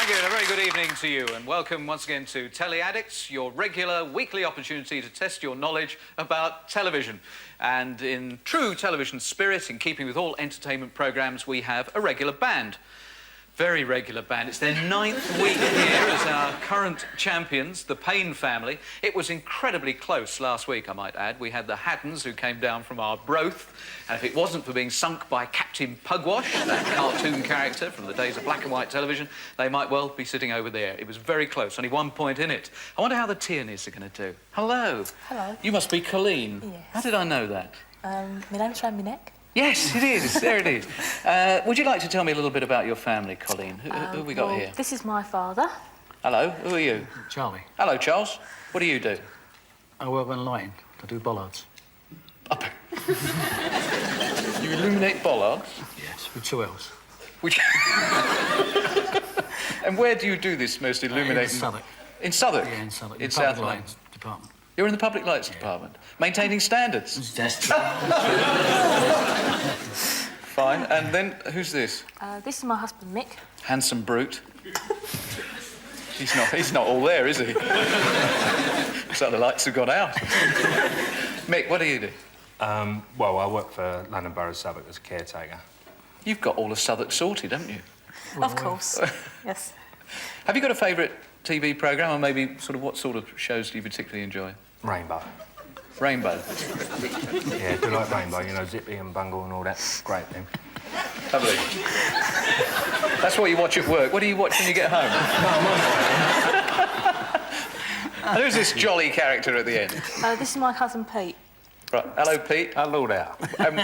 Thank you, and a very good evening to you, and welcome once again to Telly Addicts, your regular weekly opportunity to test your knowledge about television. And in true television spirit, in keeping with all entertainment programmes, we have a regular band. Very regular band. It's their 9th week here as our current champions, the Payne family. It was incredibly close last week, I might add. We had the Hattons, who came down from our Broth, and if it wasn't for being sunk by Captain Pugwash, that cartoon character from the days of black and white television, they might well be sitting over there. It was very close, only 1 point in it. I wonder how the Tierney's are going to do. Hello. Hello. You must be Colleen. Yes. How did I know that? My name's round my neck. Yes, it is. There it is. Would you like to tell me a little bit about your family, Colleen? Who have we got here? This is my father. Hello, who are you? Charlie. Hello, Charles. What do you do? I work on lighting. I do bollards. You illuminate bollards? Yes, with 2 L's. Which... And where do you do this most illuminating? In Southwark. In Southwark? Yeah, in Southwark. In The South public London. lights department. You're in the public lights department, maintaining standards. That's true. Fine. And then who's this? This is my husband, Mick. Handsome brute. He's not all there, is he? So the lights have gone out. Mick, what do you do? Well, I work for London Borough of Southwark as a caretaker. You've got all of Southwark sorted, haven't you? Of course. Yes. Have you got a favourite TV programme, or maybe what sort of shows do you particularly enjoy? Rainbow. Rainbow? Yeah, do like Rainbow, you know, Zippy and Bungle and all that. Great thing. Lovely. That's what you watch at work. What do you watch when you get home? And who's this jolly character at the end? This is my cousin, Pete. Right. Hello, Pete. Hello there. And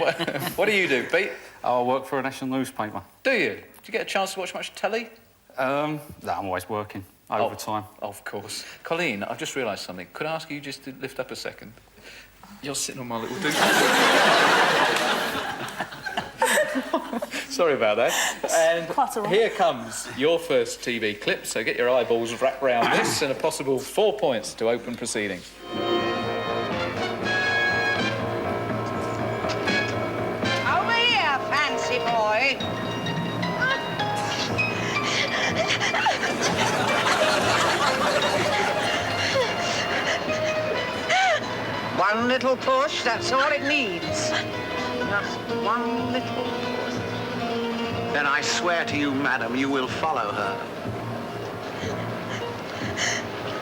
what do you do, Pete? I work for a national newspaper. Do you? Do you get a chance to watch much telly? No, I'm always working. Overtime. Of course. Colleen, I've just realised something. Could I ask you just to lift up a second? You're sitting on my little dude. Sorry about that. And Quite all right. here comes your first TV clip, so get your eyeballs wrapped round this and a possible 4 points to open proceedings. Over here, fancy boy. One little push, that's all it needs. Just one little push. Then I swear to you, madam, you will follow her.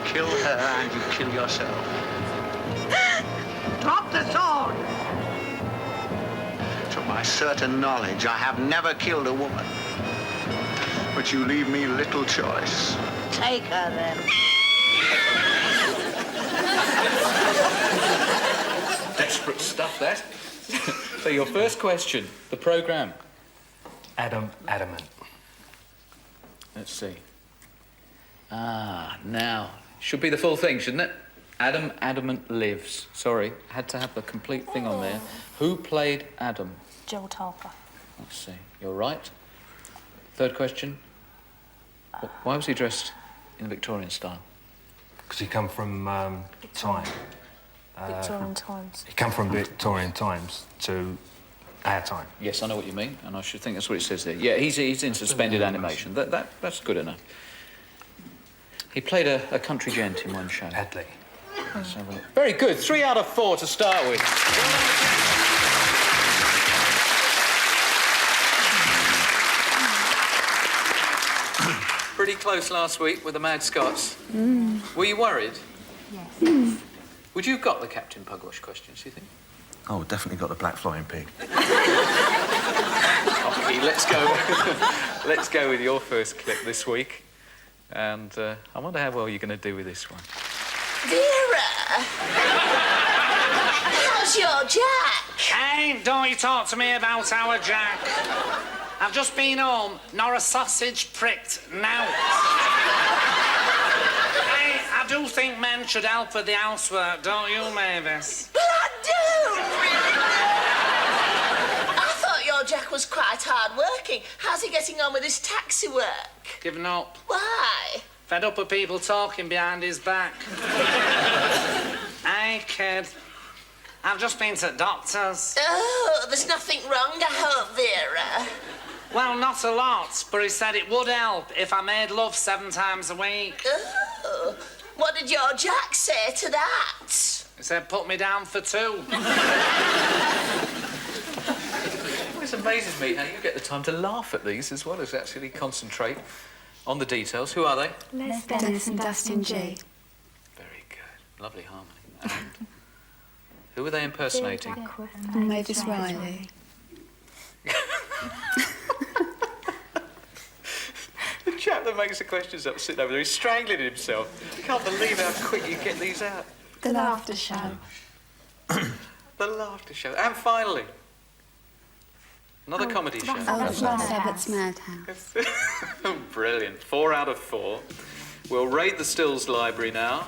Kill her and you kill yourself. Drop the sword. To my certain knowledge, I have never killed a woman. But you leave me little choice. Take her then. Desperate stuff, that. So your first question, the programme. Adam Adamant. Let's see. Now, should be the full thing, shouldn't it? Adam Adamant lives. Sorry, had to have the complete thing on there. Who played Adam? Joel Tarper. Let's see. You're right. Third question. Why was he dressed in the Victorian style? Because he come from time. Victorian times. He come from Victorian times to our time. Yes, I know what you mean, and I should think that's what it says there. Yeah, he's in suspended animation. That's good enough. He played a country gent in one show. Hadley. Let's have a look. Very good. 3 out of 4 to start with. Pretty close last week with the Mad Scots. Were you worried? Yes. Would you have got the Captain Pugwash questions, do you think? Oh, definitely got the black flying pig. Okay, let's go. Let's go with your first clip this week. And I wonder how well you're going to do with this one. Vera! How's your Jack? Hey, don't you talk to me about our Jack. I've just been home, nor a sausage pricked, now. Hey, I do think men should help with the housework, don't you, Mavis? Well, I do! I thought your Jack was quite hard working. How's he getting on with his taxi work? Given up. Why? Fed up with people talking behind his back. Hey, kid. I've just been to the doctor's. Oh, there's nothing wrong, I hope, Vera. Well, not a lot, but he said it would help if I made love 7 times a week. Oh, what did your Jack say to that? He said put me down for 2. It amazes me how you get the time to laugh at these as well as actually concentrate on the details. Who are they? Les Dennis and Dustin G. Very good. Lovely harmony. And who were they impersonating? Mavis Riley. The chap that makes the questions up sitting over there, he's strangling himself. I can't believe how quick you get these out. The Laughter Show. The Laughter Show. And finally, another comedy show. That's Sabbath's Madhouse. Brilliant. 4 out of 4. We'll raid the Stills Library now.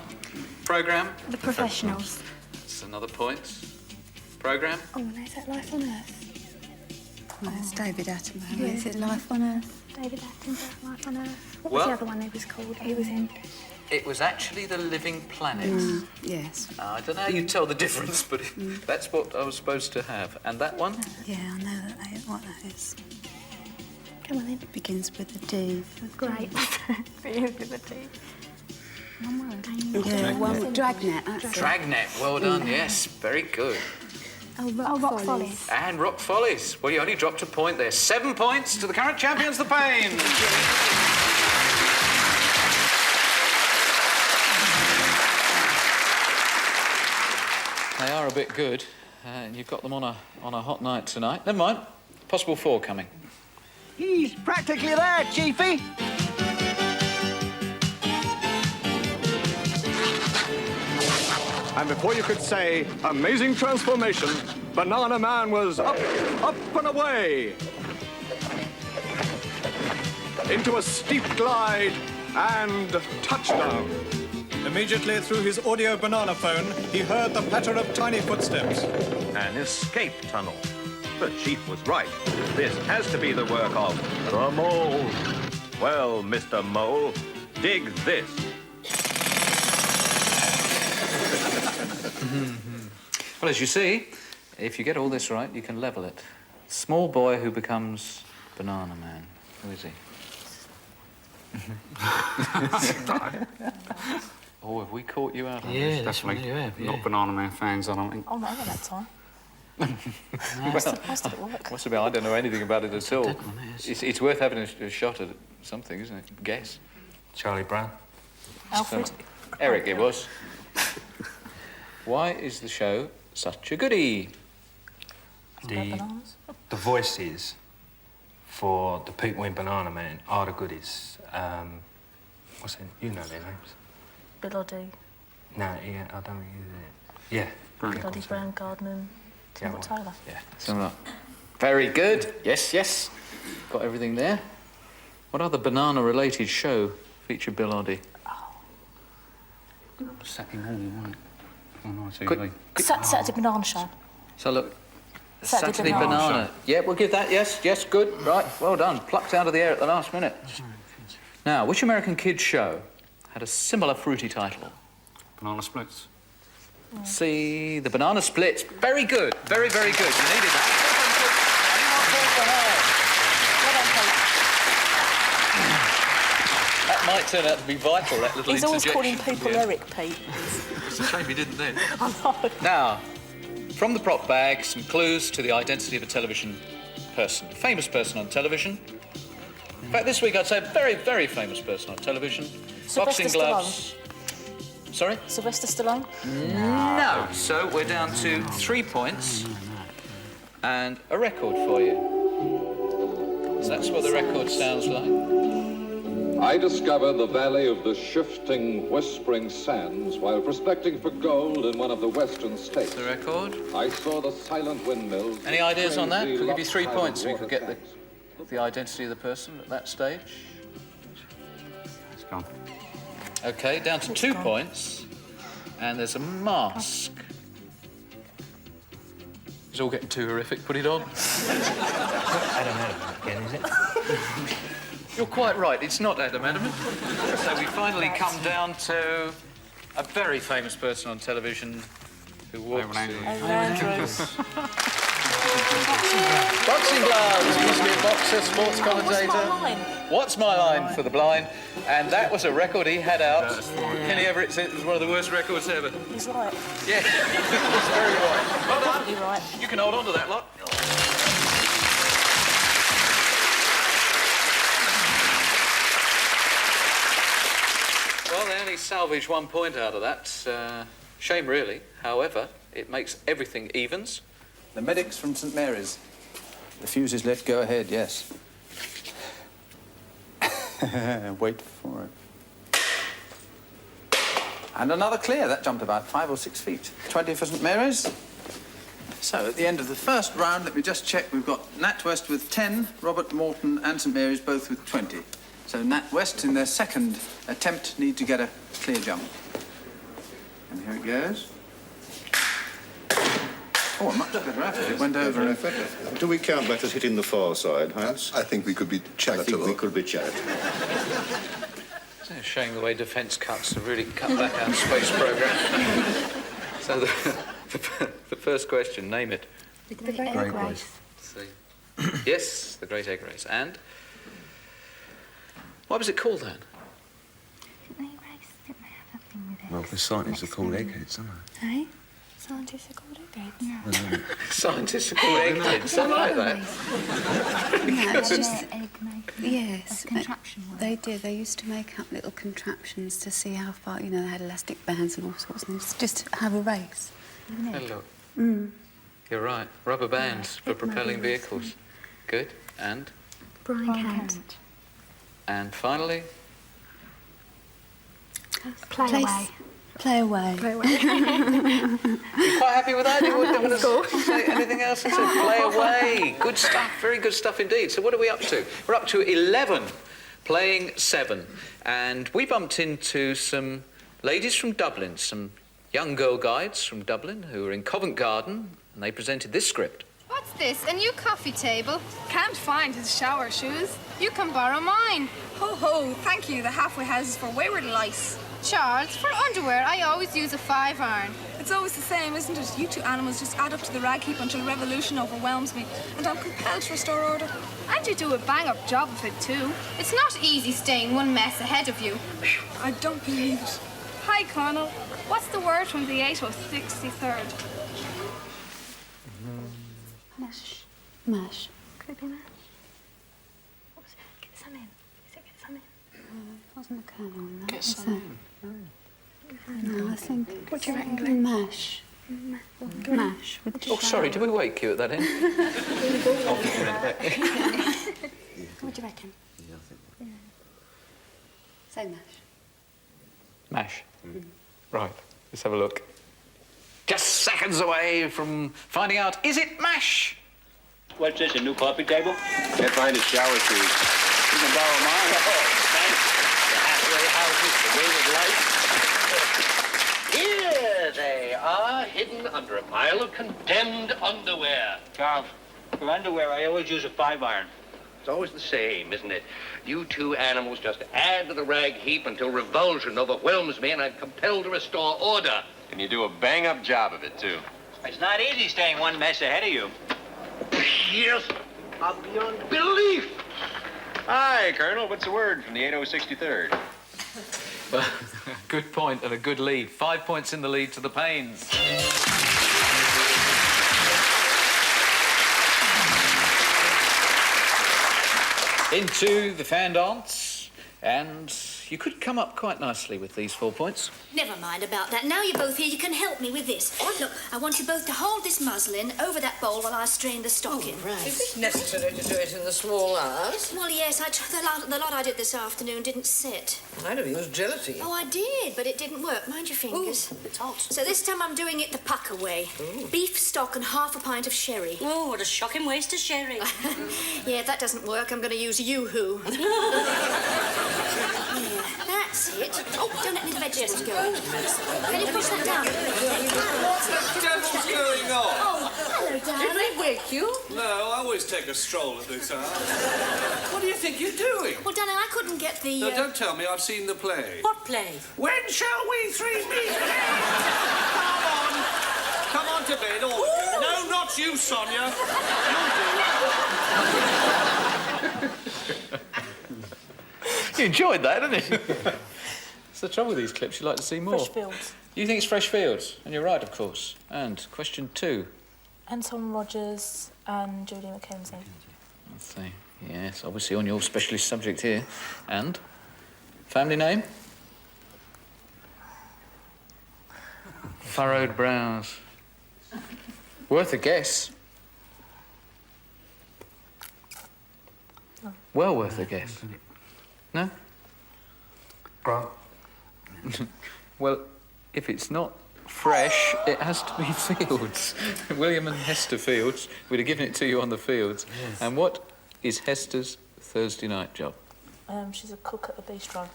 Programme. The Professionals. That's another point. Programme. Oh, no, is that Life on Earth? Well, it's David Attenborough. Is it Life on Earth? David Attenborough, Life on Earth. What Well- was the other one he was called? He was in... It was actually The Living Planet. Yes. I don't know how you tell the difference, but that's what I was supposed to have. And that one? Yeah, I know what that is. Come on then. It begins with a D. Great. Begins with a D. One word. Yeah, one with Dragnet. That's it. Dragnet. Well done. Yes, very good. Oh, Rock Follies. And Rock Follies. Well, you only dropped a point there. 7 points to the current champions, the Pains. They are a bit good, and you've got them on a hot night tonight. Never mind. Possible 4 coming. He's practically there, Chiefy. And before you could say, amazing transformation, Banana Man was up and away. Into a steep glide and touchdown. Immediately through his audio banana phone, he heard the patter of tiny footsteps. An escape tunnel. The Chief was right. This has to be the work of the Mole. Well, Mr. Mole, dig this. Well, as you see, if you get all this right, you can level it. Small boy who becomes Banana Man. Who is he? Oh, have we caught you out on this? Yeah, definitely. Yeah. Not Banana Man fans, I don't think. Oh, no, that time. Well, How's did it work? must have been, I don't know anything about it at all. Dead one, yes. It's worth having a shot at something, isn't it? Guess. Charlie Brown. Alfred. Eric, it was. Why is the show such a goodie? Bananas. The voices for the people in Banana Man are the goodies. What's it? You know their names. Bill Oddie. No, yeah, I don't think you do. Yeah. Bill Oddie, Brown Gardner, Tim well. Taylor. Yeah, sum it up. Very good. Yes, yes. Got everything there. What other banana-related show featured Bill Oddie? Saturday morning, wasn't it? On ITV. Quick. Saturday Banana Show. So look, Saturday Banana. Banana. Yeah, we'll give that. Yes, yes, good. Right, well done. Plucked out of the air at the last minute. Now, which American kids show had a similar fruity title? Banana Splits. See, the Banana Splits. Very good. Very, very good. You needed that. That might turn out to be vital, that little He's always calling interjection. people Yeah. Eric, Pete. It's a shame he didn't then. I know. Now, from the prop bag, some clues to the identity of a television person. A famous person on television. In fact, this week I'd say a very, very famous person on television. Sylvester Boxing gloves. Sorry? Sylvester Stallone? No. So we're down to 3 points and a record for you. So that's what the record sounds like. I discovered the valley of the shifting, whispering sands while prospecting for gold in one of the western states. The record. I saw the silent windmills. Any ideas on that? strangely We'll give you 3 lopsided points so you water could get tanks. the identity of the person at that stage. It's gone. OK, down to 2 points. And there's a mask. It's all getting too horrific. Put it on. Adam again, is it? You're quite right. It's not Adam Adamant. So we finally come down to a very famous person on television who walks in... Andrews. Boxing gloves. It used to be a boxer, sports commentator. What's my line? What's my line for the blind? And that was a record he had out. Kenny Everett said it was one of the worst records ever. He's right. Yeah, he's very right. Well done. Definitely right. You can hold on to that lot. Well, they only salvaged 1 point out of that. Shame, really. However, it makes everything evens. The medics from St Mary's. The fuse is lit, go ahead, yes. Wait for it. And another clear. That jumped about 5 or 6 feet. 20 for St Mary's. So, at the end of the first round, let me just check. We've got Nat West with 10, Robert Morton and St Mary's both with 20. So Nat West, in their second attempt, need to get a clear jump. And here it goes. Oh, a much better effort. It went over. Do we count that as hitting the far side, Hans? I think we could be charitable. I think we could be charitable. It's a shame the way defence cuts have really cut back our space programme. So the first question, name it. The Great Egg Race. Yes, the Great Egg Race. And what was it called then? Didn't they have a thing with eggs? Well, the scientists are called eggheads, aren't Hey? Scientists are called eggheads. they? Scientists are called eggheads. I like that. No, it's just... Egg make Yes, a contraption work. they did. They used to make up little contraptions to see how far, you know, they had elastic bands and all sorts, and just have a race. Hey, look. Mm. You're right. Rubber bands for propelling vehicles. Good. And? Brian Kent. And finally? Play away. Play away. Play away. You're quite happy with that? You wouldn't want to say anything else? I said play away. Good stuff. Very good stuff indeed. So what are we up to? We're up to 11, playing 7. And we bumped into some ladies from Dublin, some young girl guides from Dublin who were in Covent Garden, and they presented this script. What's this? A new coffee table? Can't find his shower shoes. You can borrow mine. Ho ho, thank you. The halfway house is for wayward lice. Charles, for underwear, I always use a 5-iron. It's always the same, isn't it? You two animals just add up to the rag heap until revolution overwhelms me, and I'm compelled to restore order. And you do a bang-up job of it, too. It's not easy staying one mess ahead of you. I don't believe it. Hi, Connell. What's the word from the 863rd? Mash. Mash. Could it be mash? What was it? Get some in. Is it get some in? It wasn't a kernel on that. Get was some it? No, I think... What do you reckon, Glenn? Mash. Mash. With Oh, sorry, did we wake you at that end? What do you reckon? Yeah, I think. Say mash. Mash. Right, let's have a look. Just seconds away from finding out, is it mash? What's this, a new coffee table? Can't find his shower shoes. You can borrow mine. Oh, thanks. The halfway house is the way of life. Here they are, hidden under a pile of condemned underwear. Charles, for underwear, I always use a 5-iron. It's always the same, isn't it? You two animals just add to the rag heap until revulsion overwhelms me and I'm compelled to restore order. And you do a bang-up job of it, too. It's not easy staying one mess ahead of you. Yes, beyond belief. Hi, Colonel. What's the word from the 8063rd? Well, good point and a good lead. 5 points in the lead to the Pains. Into the fan dance, and you could come up quite nicely with these 4 points. Never mind about that. Now you're both here, you can help me with this. Look, I want you both to hold this muslin over that bowl while I strain the stock in. Right. Is it necessary to do it in the small hours? Well, yes, the lot I did this afternoon didn't sit. I'd have used gelatine. Oh, I did, but it didn't work. Mind your fingers. Ooh, it's hot. So this time I'm doing it the Pucker way. Ooh. Beef stock and half a pint of sherry. Oh, what a shocking waste of sherry. Yeah, if that doesn't work, I'm going to use Yoo-hoo. Yeah, that's it. Oh, don't let me the vegetables go. Can you push that down? What the devil's going on? Oh, hello, Dad. Did they wake you? No, I always take a stroll at this hour. What do you think you're doing? Well, Danny, I couldn't get the... No, don't tell me I've seen the play. What play? When shall we three meet again? Come on to bed, all of you. No, not you, Sonia. You'll do. You enjoyed that, didn't you? That's the trouble with these clips. You like to see more. Freshfields. You think it's Freshfields, and you're right, of course. And question 2. Anton Rogers and Julie Mackenzie. Let's see. Yes, obviously on your specialist subject here. And family name? Furrowed brows. Worth a guess. Well worth a guess. No? Grant. Well, if it's not Fresh, it has to be Fields. William and Hester Fields. We'd have given it to you on the fields. Yes. And what is Hester's Thursday night job? She's a cook at the bistro.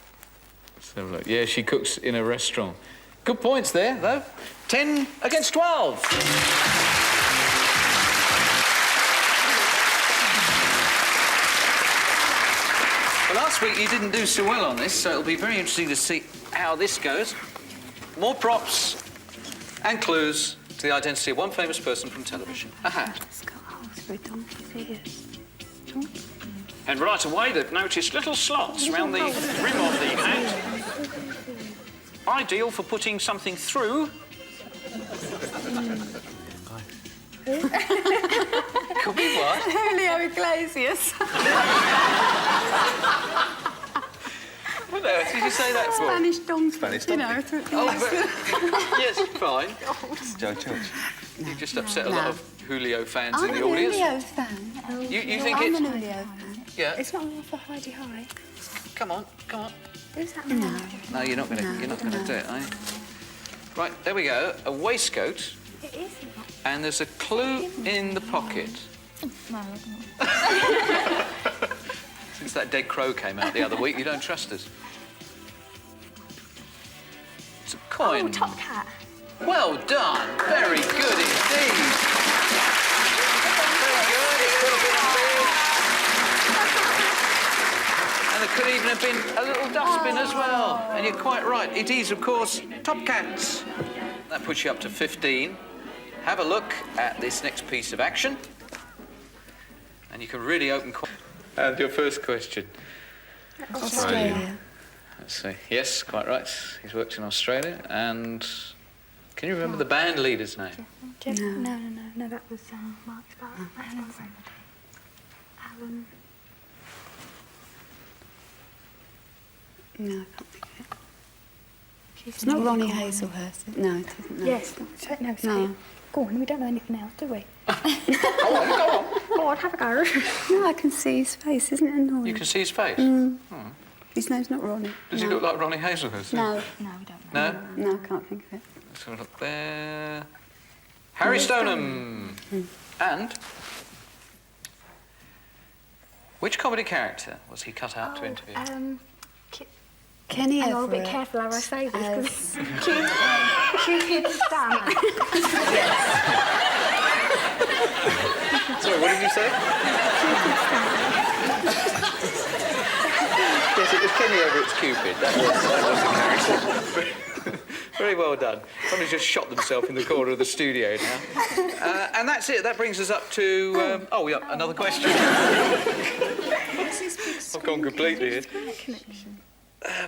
Let's have a look. Yeah, she cooks in a restaurant. Good points there, though. 10 against 12. Well, last week you didn't do so well on this, so it'll be very interesting to see how this goes. More props and clues to the identity of one famous person from television. A hat. And right away they've noticed little slots around the rim of the hat. Ideal for putting something through. Could be what? Julio Iglesias. What else did you say that for? Spanish donkey. Spanish You donkey. know, Yes, fine. Joe George. You just upset a lot of Julio fans I'm in the an audience. Julio fan. You think I'm it's... an Julio fan. Yeah. It's not all for Heidi High. Come on, come on. Is that no? No, you're not going to do it, are you? Right, there we go. A waistcoat. It is. And there's a clue in the pocket. No, Since that dead crow came out the other week, you don't trust us. It's a coin. Oh, Top Cat. Well done. Very good indeed. Very good. It could have been big. And there could even have been a little dustbin as well. And you're quite right. It is, of course, Top Cats. That puts you up to 15. Have a look at this next piece of action. And you can really open... And your first question. Australia. Let's see. Yes, quite right. He's worked in Australia. And can you remember the band leader's name? No, that was Mark Sparrow. Alan. No, I can't think of it. It's not Ronnie Hazelhurst. No, it isn't. No. Yes. No, say it. Go on, we don't know anything else, do we? Go on. Go on, have a go. No, I can see his face. Isn't it annoying? You can see his face? Mm. Oh. His name's not Ronnie. Does he look like Ronnie Hazelhurst? No. No, we don't know. No? No, I can't think of it. Let's have a look there. Harry Stoneham. And which comedy character was he cut out to interview? Kenny Hang on, a bit Everett careful how I say this, as- because Cupid Stan. Sorry, what did you say? Yes, it was Kenny Everett's Cupid. That was the character. Very well done. Somebody's just shot themselves in the corner of the studio now. And that's it. That brings us up to... another question. I've gone completely here. Connection.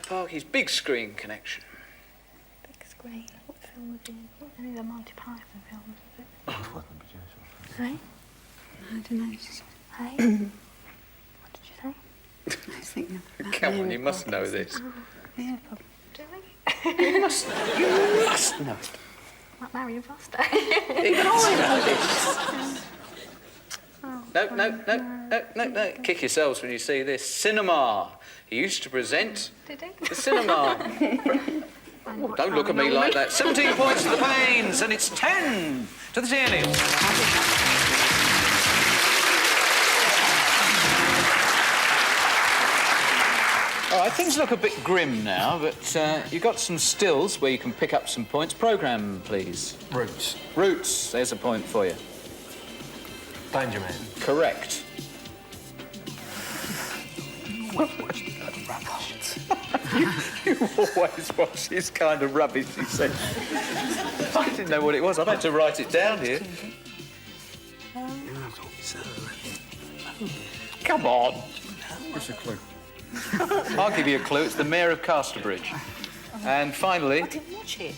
Parky's big screen connection. Big screen. What film was it? What any of the Monty Python films was it? Wasn't the producer. Hey? I don't know. Hey? What did you say? I was thinking about Come on, Mary you must Poppins. know this. Yeah, probably. Do we? You must know. You must know it. Like Marion Foster. No. Kick yourselves when you see this. Cinema. He used to present Did he? the cinema. Oh, don't look at me like that. 17 points to the Pains, and it's 10 to the Tierney's. All right, things look a bit grim now, but you've got some stills where you can pick up some points. Programme, please. Roots. Roots, there's a point for you. Danger Man. Correct. You always watch this kind of rubbish, he said. I didn't know what it was. I've had to write it down here. Come on. What's the clue? I'll give you a clue. It's the Mayor of Casterbridge. And finally... I didn't watch it.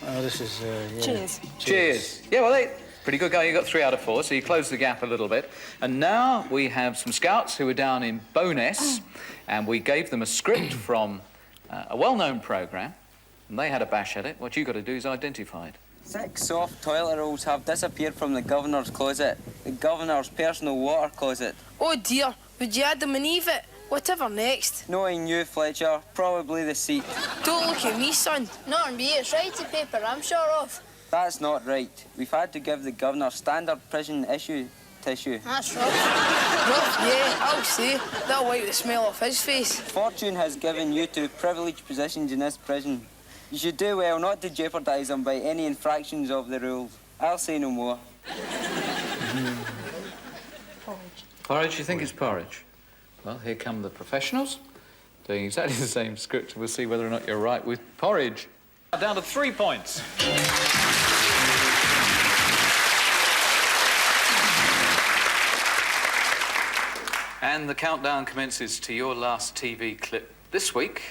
Oh, this is... yeah. Cheers. Cheers. Yeah, well, pretty good going. You got 3 out of 4, so you closed the gap a little bit. And now we have some scouts who are down in Bowness, and we gave them a script from a well-known programme, and they had a bash at it. What you got to do is identify it. 6 soft toilet rolls have disappeared from the governor's closet. The governor's personal water closet. Oh dear, would you Adam and Eve it? Whatever next? Knowing you, Fletcher, probably the seat. Don't look at me, son. Not me, it's writing paper, I'm sure of. That's not right. We've had to give the governor standard prison issue tissue. That's rough. Rough, yeah, I'll say. That'll wipe the smell off his face. Fortune has given you 2 privileged positions in this prison. You should do well not to jeopardise them by any infractions of the rules. I'll say no more. Porridge, you think it's porridge? Well, here come the professionals, doing exactly the same script. We'll see whether or not you're right with porridge. Down to 3 points. And the countdown commences to your last TV clip this week.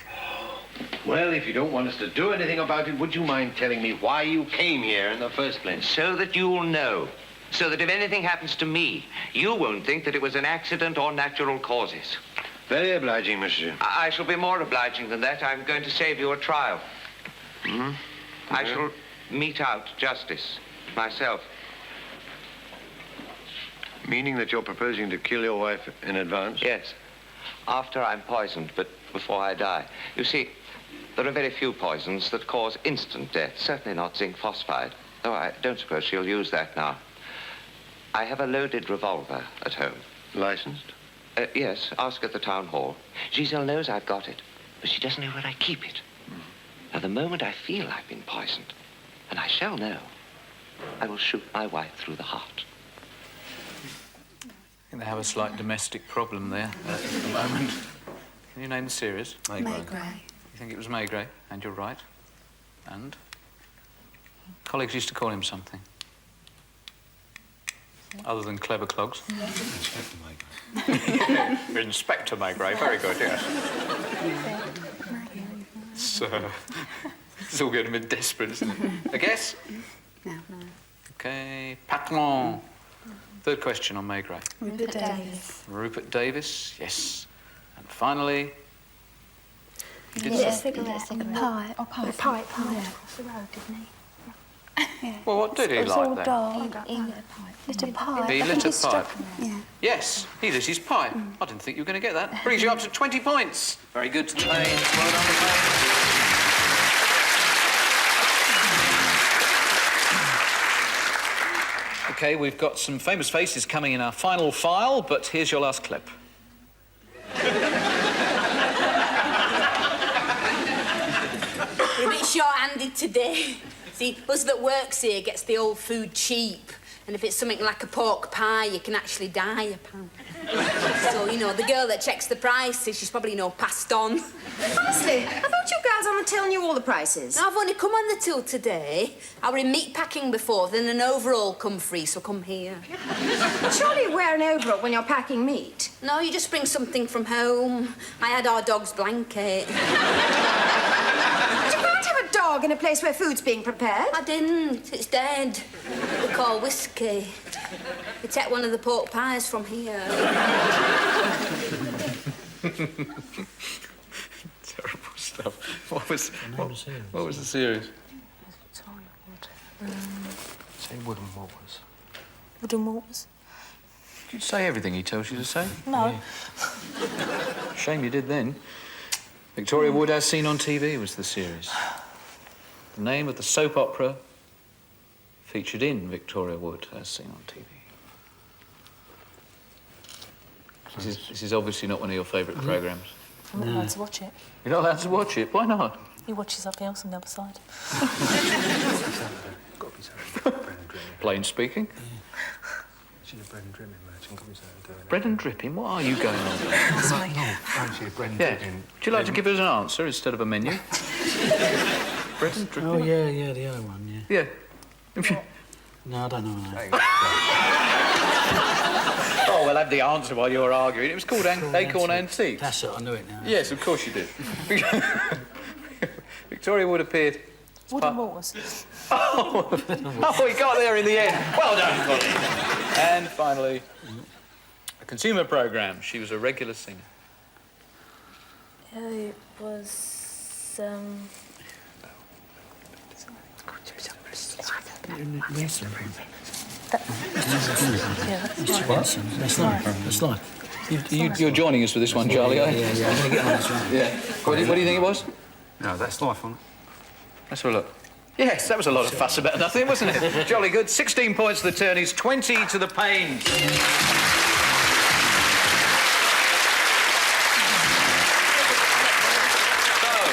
Well, if you don't want us to do anything about it, would you mind telling me why you came here in the first place? So that you'll know. So that if anything happens to me, you won't think that it was an accident or natural causes. Very obliging, monsieur. I shall be more obliging than that. I'm going to save you a trial. Hmm? I shall mete out justice myself. Meaning that you're proposing to kill your wife in advance? Yes. After I'm poisoned, but before I die. You see, there are very few poisons that cause instant death. Certainly not zinc phosphide. Though I don't suppose she'll use that now. I have a loaded revolver at home. Licensed? Yes, ask at the town hall. Giselle knows I've got it, but she doesn't know where I keep it. Now, the moment I feel I've been poisoned, and I shall know, I will shoot my wife through the heart. I think they have a slight domestic problem there at the moment. Can you name the series? May Gray. You think it was May Gray? And you're right. And? Colleagues used to call him something. Other than Clever Clogs. Inspector May Gray. Very good, yes. So, it's all getting a bit desperate, isn't it? A guess? No. OK. Patron. Third question on May Gray. Rupert Davis. Rupert Davis, yes. And finally... He lit a cigarette. Pipe. Oh, pipe. A pipe across the road, didn't he? Yeah. Well, what did he It was like all then? dark. He lit a pipe. Lit a pipe. He lit a pipe. Yeah. Yes, he lit his pipe. I didn't think you were going to get that. Brings you up to 20 points. Very good to the Pains. Well done, the Pains. OK, we've got some famous faces coming in our final file, but here's your last clip. We're a bit short-handed today. See, us that works here gets the old food cheap. And if it's something like a pork pie, you can actually die a pound. So, you know, the girl that checks the prices, she's probably, passed on. Honestly, I thought you girls on the till knew all the prices. Now, I've only come on the till today. I were in meat packing before, then an overall come free, so come here. Surely you wear an overall when you're packing meat. No, you just bring something from home. I had our dog's blanket. But you can't have a dog in a place where food's being prepared. I didn't. It's dead. We call whiskey. We take one of the pork pies from here. Terrible stuff. What was the series? Say Wooden Waters. Wooden Waters? Did you say everything he tells you to say? No. Yeah. Shame you did then. Victoria Wood As Seen on TV was the series. The name of the soap opera featured in Victoria Wood As Seen on TV. This is obviously not one of your favourite programmes. I'm not allowed to watch it. You're not allowed to watch it? Why not? He watches something else on the other side. Plain speaking. She's a bread and dripping merchant. Got me something to do with it. Bread and dripping? What are you going on there? Sorry. Fancy a bread and Yeah. dripping. Would you like to give us an answer instead of a menu? Bread and dripping? Oh, yeah, the other one, yeah. Yeah. No, I don't know that. Oh, we'll have the answer while you're arguing. It was called Acorn Antiques. That's it, I know it now. Yes, of course you did. Victoria Wood appeared. Wooden Mortars. Oh, we got there in the end. Well done, Colin. And finally, a consumer programme. She was a regular singer. It was, That's life. You're joining us for this one, Charlie, are you? Yeah, I'm going to get on this one. Yeah. What do you think it was? No, that's life, on it? Let's have a look. Yes, that was a lot of fuss about nothing, wasn't it? Jolly good. 16 points to the Turnies, 20 to the Pains. So,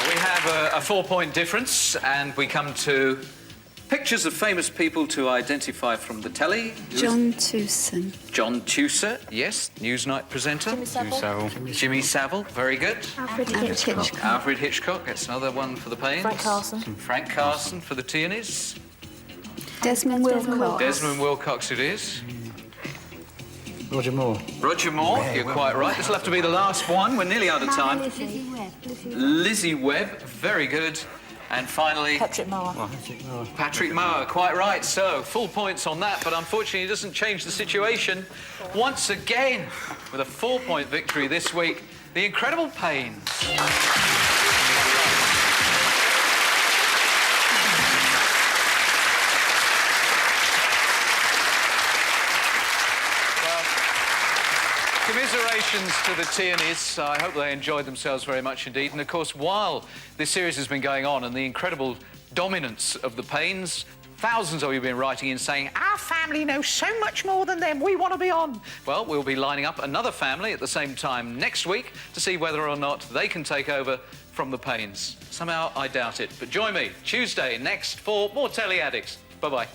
we have a 4-point difference, and we come to pictures of famous people to identify from the telly. John Tewson. John Tewson, yes, Newsnight presenter. Jimmy Savile. Jimmy Savile, very good. Alfred Hitchcock. Alfred Hitchcock, that's another one for the Pains. Frank Carson. Frank Carson for the Tierney's. Desmond Wilcox. Desmond Wilcox it is. Roger Moore. Roger Moore, you're quite right. This will have to be the last one. We're nearly out of time. Lizzie Webb. Lizzie Webb, very good. And finally... Patrick Mower. Patrick Mower, quite right. So, full points on that, but unfortunately it doesn't change the situation. Once again, with a 4-point victory this week, the Incredible Pains. Commiserations to the Tierney's. I hope they enjoyed themselves very much indeed. And of course, while this series has been going on and the incredible dominance of the Pains, thousands of you have been writing in saying, our family knows so much more than them, we want to be on. Well, we'll be lining up another family at the same time next week to see whether or not they can take over from the Pains. Somehow, I doubt it. But join me Tuesday next for more Telly Addicts. Bye-bye.